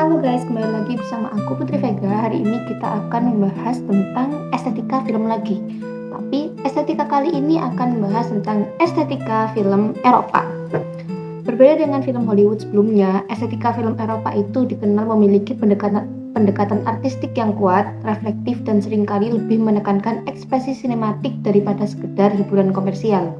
Halo guys, kembali lagi bersama aku Putri Vega. Hari ini kita akan membahas tentang estetika film lagi. Tapi estetika kali ini akan membahas tentang estetika film Eropa. Berbeda dengan film Hollywood sebelumnya, estetika film Eropa itu dikenal memiliki pendekatan artistik yang kuat, reflektif, dan seringkali lebih menekankan ekspresi sinematik daripada sekedar hiburan komersial.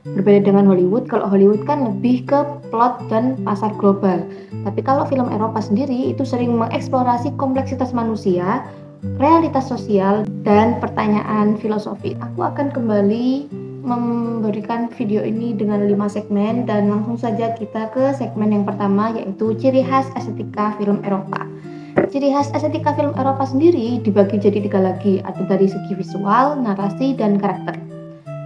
Berbeda dengan Hollywood, kalau Hollywood kan lebih ke plot dan pasar global. Tapi kalau film Eropa sendiri itu sering mengeksplorasi kompleksitas manusia, realitas sosial, dan pertanyaan filosofi. Aku akan kembali memberikan video ini dengan 5 segmen dan langsung saja kita ke segmen yang pertama, yaitu ciri khas estetika film Eropa. Ciri khas estetika film Eropa sendiri dibagi jadi 3 lagi, ada dari segi visual, narasi, dan karakter.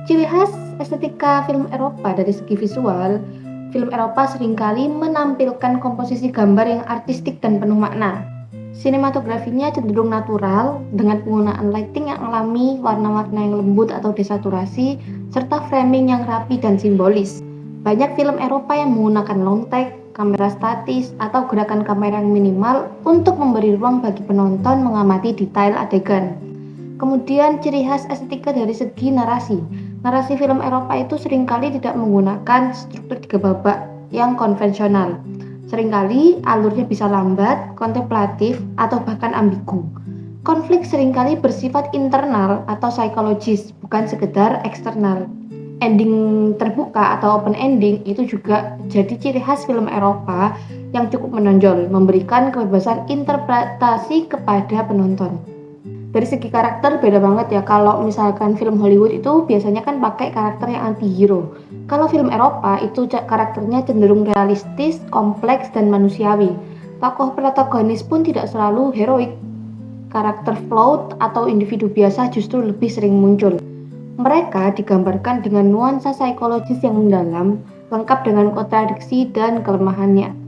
Ciri khas estetika film Eropa dari segi visual, film Eropa seringkali menampilkan komposisi gambar yang artistik dan penuh makna. Sinematografinya cenderung natural dengan penggunaan lighting yang alami, warna-warna yang lembut atau desaturasi, serta framing yang rapi dan simbolis. Banyak film Eropa yang menggunakan long take, kamera statis, atau gerakan kamera yang minimal untuk memberi ruang bagi penonton mengamati detail adegan. Kemudian ciri khas estetika dari segi narasi. Narasi film Eropa itu seringkali tidak menggunakan struktur 3 babak yang konvensional. Seringkali alurnya bisa lambat, kontemplatif, atau bahkan ambigu. Konflik seringkali bersifat internal atau psikologis, bukan sekedar eksternal. Ending terbuka atau open ending itu juga jadi ciri khas film Eropa yang cukup menonjol, memberikan kebebasan interpretasi kepada penonton. Dari segi karakter beda banget ya. Kalau misalkan film Hollywood itu biasanya kan pakai karakter yang anti-hero. Kalau film Eropa itu karakternya cenderung realistis, kompleks, dan manusiawi. Tokoh protagonis pun tidak selalu heroik. Karakter flawed atau individu biasa justru lebih sering muncul. Mereka digambarkan dengan nuansa psikologis yang mendalam, lengkap dengan kontradiksi dan kelemahannya.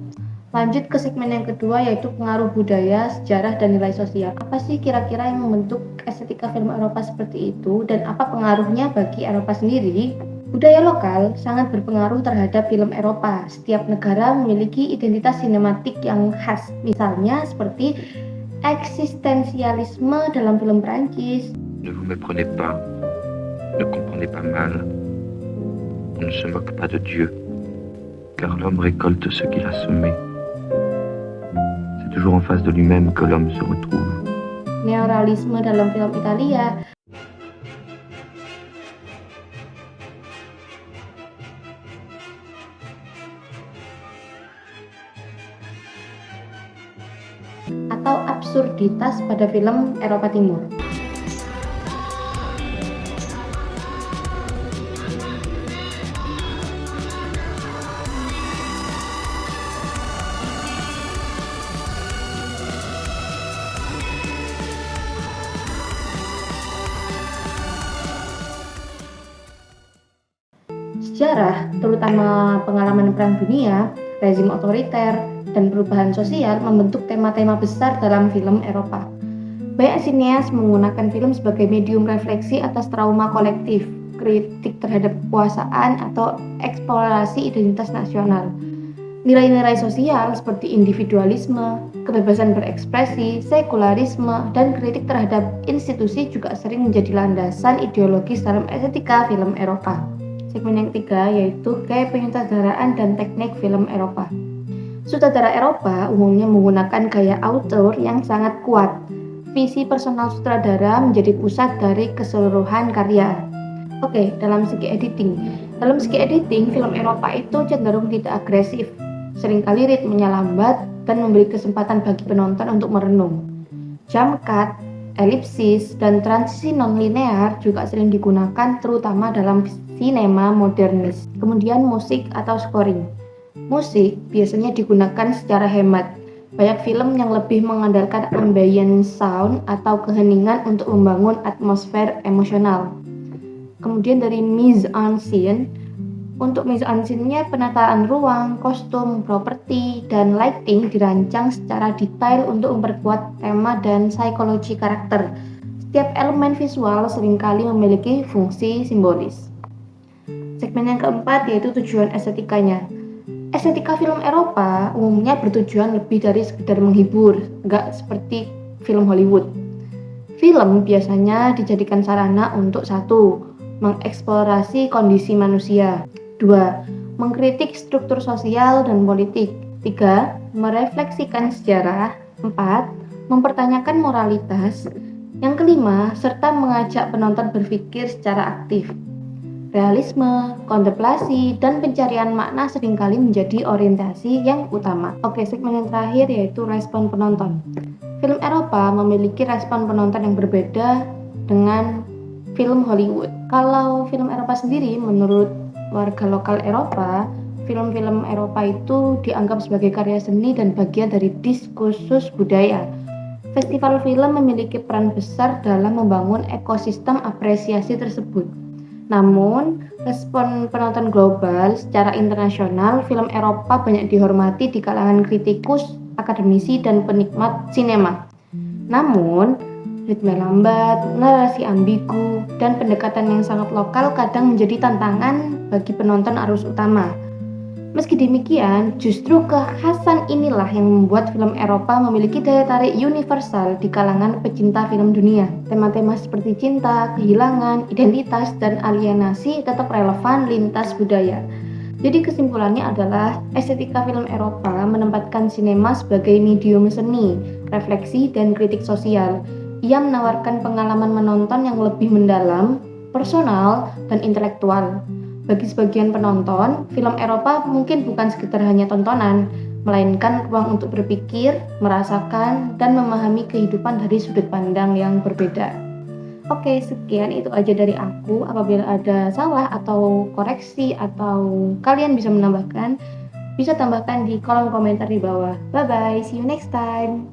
Lanjut ke segmen yang kedua, yaitu pengaruh budaya, sejarah, dan nilai sosial. Apa sih kira-kira yang membentuk estetika film Eropa seperti itu dan apa pengaruhnya bagi Eropa sendiri? Budaya lokal sangat berpengaruh terhadap film Eropa. Setiap negara memiliki identitas sinematik yang khas. Misalnya seperti eksistensialisme dalam film Prancis. Ne vous méprenez pas, ne comprenez pas mal. On ne se moque pas de Dieu, car l'homme récolte ce qu'il a semé. C'est toujours en face de lui-même que l'homme se retrouve. Neorealisme dalam film Italia. Atau absurditas pada film Eropa Timur. Sejarah, terutama pengalaman Perang Dunia, rezim otoriter, dan perubahan sosial membentuk tema-tema besar dalam film Eropa. Banyak sineas menggunakan film sebagai medium refleksi atas trauma kolektif, kritik terhadap kekuasaan, atau eksplorasi identitas nasional. Nilai-nilai sosial seperti individualisme, kebebasan berekspresi, sekularisme, dan kritik terhadap institusi juga sering menjadi landasan ideologis dalam estetika film Eropa. Segmen yang ketiga yaitu gaya penyutradaraan dan teknik film Eropa. Sutradara Eropa umumnya menggunakan gaya auteur yang sangat kuat. Visi personal sutradara menjadi pusat dari keseluruhan karya. Oke, dalam segi editing. Dalam segi editing, film Eropa itu cenderung tidak agresif. Seringkali ritmenya lambat dan memberi kesempatan bagi penonton untuk merenung. Jump cut, elipsis, dan transisi non-linear juga sering digunakan terutama dalam sinema modernis. Kemudian musik atau scoring. Musik biasanya digunakan secara hemat. Banyak film yang lebih mengandalkan ambient sound atau keheningan untuk membangun atmosfer emosional. Kemudian dari mise en scène. Untuk mise en scène-nya penataan ruang, kostum, properti, dan lighting dirancang secara detail untuk memperkuat tema dan psikologi karakter. Setiap elemen visual seringkali memiliki fungsi simbolis. Segmen yang keempat yaitu tujuan estetikanya. Estetika film Eropa umumnya bertujuan lebih dari sekedar menghibur, nggak seperti film Hollywood. Film biasanya dijadikan sarana untuk satu, mengeksplorasi kondisi manusia. Dua, mengkritik struktur sosial dan politik. Tiga, merefleksikan sejarah. Empat, mempertanyakan moralitas. Yang kelima, serta mengajak penonton berpikir secara aktif. Realisme, kontemplasi, dan pencarian makna seringkali menjadi orientasi yang utama. Oke, segmen yang terakhir yaitu respon penonton. Film Eropa memiliki respon penonton yang berbeda dengan film Hollywood. Kalau film Eropa sendiri, menurut warga lokal Eropa, film-film Eropa itu dianggap sebagai karya seni dan bagian dari diskursus budaya. Festival film memiliki peran besar dalam membangun ekosistem apresiasi tersebut. Namun, respon penonton global secara internasional, film Eropa banyak dihormati di kalangan kritikus, akademisi, dan penikmat sinema. Namun, ritme lambat, narasi ambigu, dan pendekatan yang sangat lokal kadang menjadi tantangan bagi penonton arus utama. Meski demikian, justru kekhasan inilah yang membuat film Eropa memiliki daya tarik universal di kalangan pecinta film dunia. Tema-tema seperti cinta, kehilangan, identitas, dan alienasi tetap relevan lintas budaya. Jadi kesimpulannya adalah estetika film Eropa menempatkan sinema sebagai medium seni, refleksi, dan kritik sosial. Ia menawarkan pengalaman menonton yang lebih mendalam, personal, dan intelektual. Bagi sebagian penonton, film Eropa mungkin bukan sekedar hanya tontonan, melainkan ruang untuk berpikir, merasakan, dan memahami kehidupan dari sudut pandang yang berbeda. Oke, sekian itu aja dari aku. Apabila ada salah atau koreksi atau kalian bisa menambahkan, bisa tambahkan di kolom komentar di bawah. Bye-bye, see you next time.